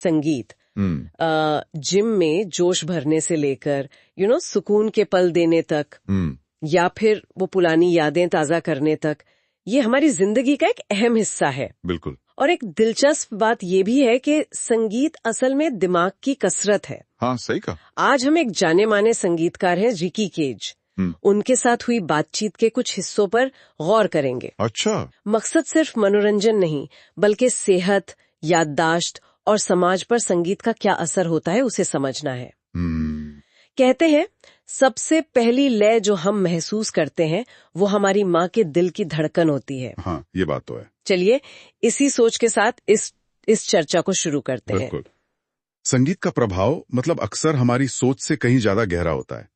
संगीत जिम में जोश भरने से लेकर सुकून के पल देने तक या फिर वो पुरानी यादें ताजा करने तक, ये हमारी जिंदगी का एक अहम हिस्सा है। बिल्कुल। और एक दिलचस्प बात ये भी है कि संगीत असल में दिमाग की कसरत है। हाँ, सही कहा। आज हम एक जाने माने संगीतकार हैं रिकी केज, उनके साथ हुई बातचीत के कुछ हिस्सों पर गौर करेंगे। अच्छा। मकसद सिर्फ मनोरंजन नहीं, बल्कि सेहत, याददाश्त और समाज पर संगीत का क्या असर होता है उसे समझना है। कहते हैं सबसे पहली लय जो हम महसूस करते हैं वो हमारी माँ के दिल की धड़कन होती है। हाँ, ये बात तो है। चलिए इसी सोच के साथ इस चर्चा को शुरू करते हैं। बिल्कुल। संगीत का प्रभाव मतलब अक्सर हमारी सोच से कहीं ज्यादा गहरा होता है।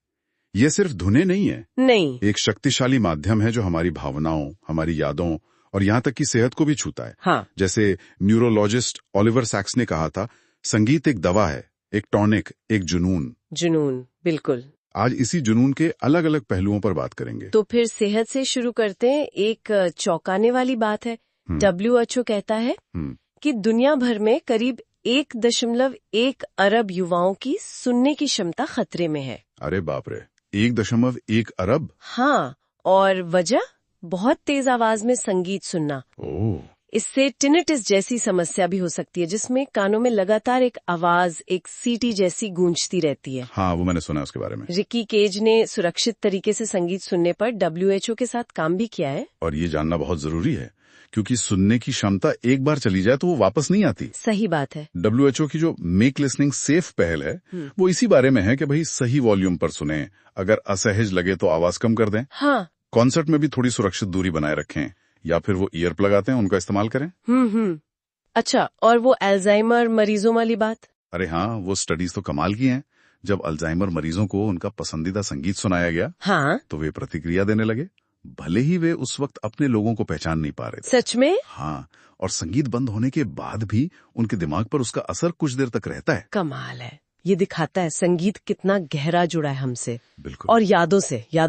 ये सिर्फ धुनें नहीं है। नहीं, एक शक्तिशाली माध्यम है जो हमारी भावनाओं, हमारी यादों और यहाँ तक कि सेहत को भी छूता है। हाँ। जैसे न्यूरोलॉजिस्ट ओलिवर सैक्स ने कहा था, संगीत एक दवा है, एक टॉनिक, एक जुनून। बिल्कुल। आज इसी जुनून के अलग अलग पहलुओं पर बात करेंगे। तो फिर सेहत से शुरू करते हैं। एक चौंकाने वाली बात है, WHO कहता है कि दुनिया भर में करीब 1.1 अरब युवाओं की सुनने की क्षमता खतरे में है। अरे बाप रे, 1.1 अरब? हाँ, और वजह बहुत तेज आवाज में संगीत सुनना। इससे टिनिटिस जैसी समस्या भी हो सकती है, जिसमें कानों में लगातार एक आवाज, एक सीटी जैसी गूंजती रहती है। हाँ, वो मैंने सुना है उसके बारे में। रिकी केज ने सुरक्षित तरीके से संगीत सुनने पर WHO के साथ काम भी किया है। और ये जानना बहुत जरूरी है, क्योंकि सुनने की क्षमता एक बार चली जाए तो वो वापस नहीं आती। सही बात है। WHO की जो मेक लिसनिंग सेफ पहल है वो इसी बारे में है कि भाई सही वॉल्यूम पर सुने, अगर असहज लगे तो आवाज कम कर दें। हाँ। कॉन्सर्ट में भी थोड़ी सुरक्षित दूरी बनाए रखें, या फिर वो ईयर प्लग आते हैं उनका इस्तेमाल करें। अच्छा, और वो अल्जाइमर मरीजों वाली बात? अरे हाँ, वो स्टडीज तो कमाल की हैं। जब अल्जाइमर मरीजों को उनका पसंदीदा संगीत सुनाया गया, हाँ, तो वे प्रतिक्रिया देने लगे, भले ही वे उस वक्त अपने लोगों को पहचान नहीं पा रहे थे। सच में? हाँ, और संगीत बंद होने के बाद भी उनके दिमाग पर उसका असर कुछ देर तक रहता है। कमाल है। ये दिखाता है संगीत कितना गहरा जुड़ा है हमसे। बिल्कुल। और यादों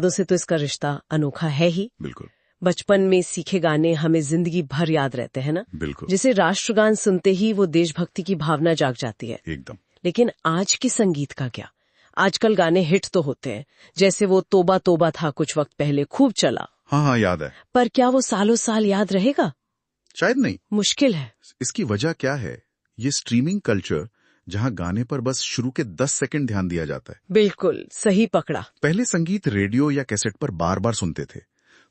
से तो इसका रिश्ता अनोखा है ही। बिल्कुल। बचपन में सीखे गाने हमें जिंदगी भर याद रहते हैं ना। बिल्कुल। जैसे राष्ट्रगान सुनते ही वो देशभक्ति की भावना जाग जाती है। एकदम। लेकिन आज के संगीत का क्या? आजकल गाने हिट तो होते हैं, जैसे वो तोबा तोबा था कुछ वक्त पहले, खूब चला। हाँ, याद है। पर क्या वो सालों साल याद रहेगा? शायद नहीं। मुश्किल है। इसकी वजह क्या है? ये स्ट्रीमिंग कल्चर, जहाँ गाने पर बस शुरू के 10 सेकंड ध्यान दिया जाता है। बिल्कुल सही पकड़ा। पहले संगीत रेडियो या कैसेट पर बार बार सुनते थे,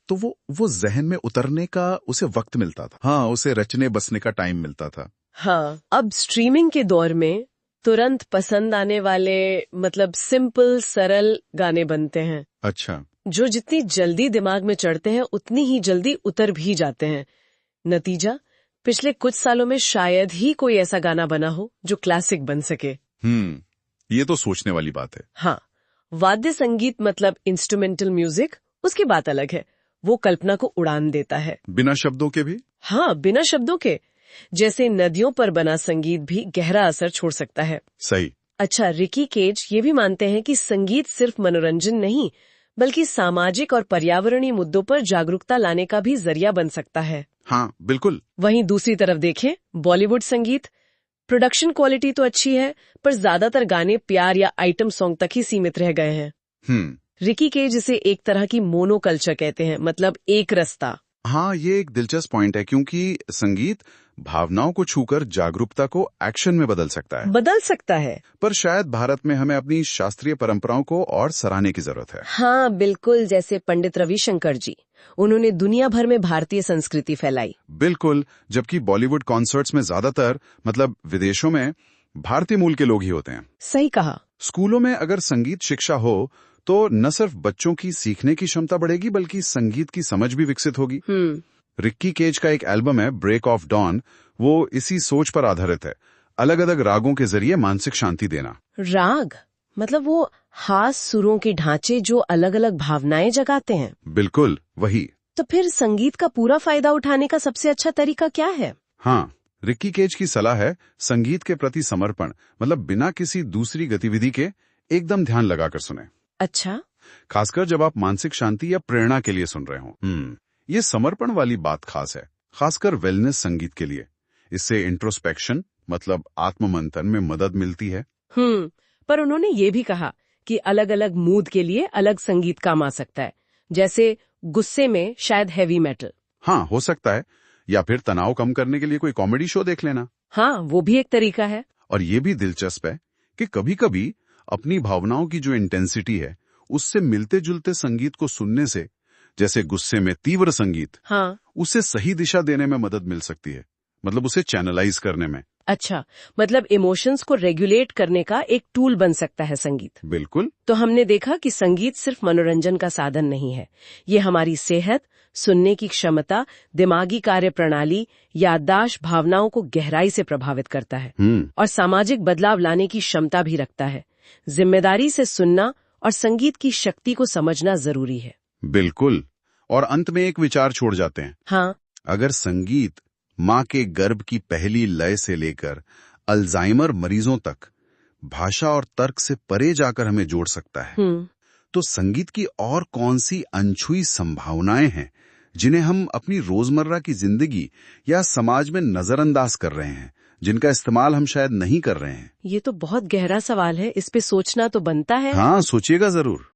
तो वो जहन में उतरने का उसे वक्त मिलता था। हाँ, उसे रचने बसने का टाइम मिलता था। हाँ, अब स्ट्रीमिंग के दौर में तुरंत पसंद आने वाले मतलब सिंपल सरल गाने बनते हैं। अच्छा। जो जितनी जल्दी दिमाग में चढ़ते हैं उतनी ही जल्दी उतर भी जाते हैं। नतीजा, पिछले कुछ सालों में शायद ही कोई ऐसा गाना बना हो जो क्लासिक बन सके। ये तो सोचने वाली बात है। हाँ, वाद्य संगीत मतलब इंस्ट्रूमेंटल म्यूजिक, उसकी बात अलग है। वो कल्पना को उड़ान देता है, बिना शब्दों के भी। हाँ, बिना शब्दों के। जैसे नदियों पर बना संगीत भी गहरा असर छोड़ सकता है। सही। अच्छा, रिकी केज ये भी मानते हैं कि संगीत सिर्फ मनोरंजन नहीं, बल्कि सामाजिक और पर्यावरणीय मुद्दों पर जागरूकता लाने का भी जरिया बन सकता है। हाँ, बिल्कुल। वहीं दूसरी तरफ देखें, बॉलीवुड संगीत, प्रोडक्शन क्वालिटी तो अच्छी है, पर ज्यादातर गाने प्यार या आइटम सॉन्ग तक ही सीमित रह गए हैं। रिकी केज इसे एक तरह की मोनो कल्चर कहते हैं, मतलब एक रास्ता। हाँ, ये एक दिलचस्प पॉइंट है, क्योंकि संगीत भावनाओं को छूकर जागरूकता को एक्शन में बदल सकता है। पर शायद भारत में हमें अपनी शास्त्रीय परंपराओं को और सराहने की जरूरत है। हाँ, बिल्कुल। जैसे पंडित रविशंकर जी, उन्होंने दुनिया भर में भारतीय संस्कृति फैलाई। बिल्कुल। जबकि बॉलीवुड कॉन्सर्ट्स में ज्यादातर मतलब विदेशों में भारतीय मूल के लोग ही होते हैं। सही कहा। स्कूलों में अगर संगीत शिक्षा हो तो न सिर्फ बच्चों की सीखने की क्षमता बढ़ेगी, बल्कि संगीत की समझ भी विकसित होगी। रिक्की केज का एक एल्बम है ब्रेक ऑफ डॉन, वो इसी सोच पर आधारित है। अलग अलग रागों के जरिए मानसिक शांति देना। राग मतलब वो खास सुरों के ढांचे जो अलग अलग भावनाएं जगाते हैं। बिल्कुल वही। तो फिर संगीत का पूरा फायदा उठाने का सबसे अच्छा तरीका क्या है? हाँ, रिक्की केज की सलाह है संगीत के प्रति समर्पण, मतलब बिना किसी दूसरी गतिविधि के एकदम ध्यान लगाकर सुने। अच्छा। खासकर जब आप मानसिक शांति या प्रेरणा के लिए सुन रहे हो। ये समर्पण वाली बात खास है, खासकर वेलनेस संगीत के लिए। इससे इंट्रोस्पेक्शन, मतलब आत्ममंथन में मदद मिलती है। पर उन्होंने ये भी कहा कि अलग अलग मूड के लिए अलग संगीत काम आ सकता है, जैसे गुस्से में शायद हैवी मेटल। हाँ, हो सकता है। या फिर तनाव कम करने के लिए कोई कॉमेडी शो देख लेना। हाँ, वो भी एक तरीका है। और ये भी दिलचस्प है कि कभी-कभी अपनी भावनाओं की जो इंटेंसिटी है उससे मिलते जुलते संगीत को सुनने से, जैसे गुस्से में तीव्र संगीत, हाँ, उसे सही दिशा देने में मदद मिल सकती है, मतलब उसे चैनलाइज करने में। अच्छा, मतलब इमोशंस को रेगुलेट करने का एक टूल बन सकता है संगीत। बिल्कुल। तो हमने देखा कि संगीत सिर्फ मनोरंजन का साधन नहीं है, ये हमारी सेहत, सुनने की क्षमता, दिमागी कार्य प्रणाली, याददाश्त, भावनाओं को गहराई से प्रभावित करता है और सामाजिक बदलाव लाने की क्षमता भी रखता है। जिम्मेदारी से सुनना और संगीत की शक्ति को समझना जरूरी है। बिल्कुल। और अंत में एक विचार छोड़ जाते हैं। हाँ, अगर संगीत माँ के गर्भ की पहली लय से लेकर अल्जाइमर मरीजों तक भाषा और तर्क से परे जाकर हमें जोड़ सकता है, तो संगीत की और कौन सी अनछुई संभावनाएं हैं जिन्हें हम अपनी रोजमर्रा की जिंदगी या समाज में नजरअंदाज कर रहे हैं, जिनका इस्तेमाल हम शायद नहीं कर रहे हैं? ये तो बहुत गहरा सवाल है, इस पे सोचना तो बनता है। हाँ, सोचिएगा जरूर।